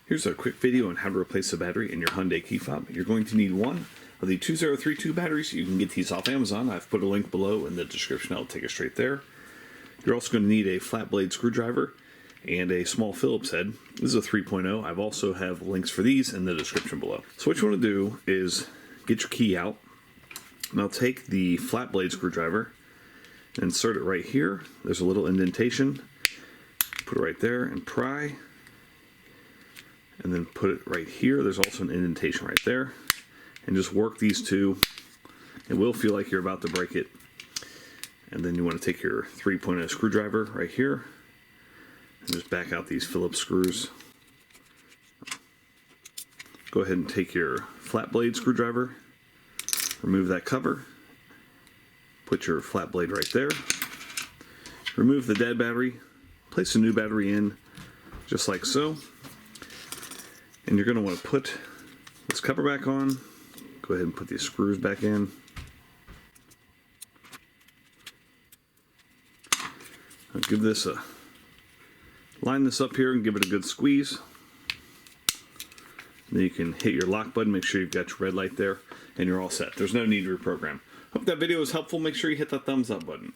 Here's a quick video on how to replace a battery in your Hyundai key fob. You're going to need one of the 2032 batteries. You can get these off Amazon. I've put a link below in the description. I'll take it straight there. You're also going to need a flat blade screwdriver and a small Phillips head. This is a 3.0. I've also have links for these in the description below. So what you want to do is get your key out. Now take the flat blade screwdriver and insert it right here. There's a little indentation. Put it right there and pry. And then put it right here. There's also an indentation right there. And just work these two. It will feel like you're about to break it. And then you want to take your 3.0 screwdriver right here and just back out these Phillips screws. Go ahead and take your flat blade screwdriver, remove that cover, put your flat blade right there, remove the dead battery, place a new battery in just like so. And you're going to want to put this cover back on. Go ahead and put these screws back in. I'll give this a, line this up here and give it a good squeeze. Then you can hit your lock button, make sure you've got your red light there, and you're all set. There's no need to reprogram. Hope that video was helpful. Make sure you hit that thumbs up button.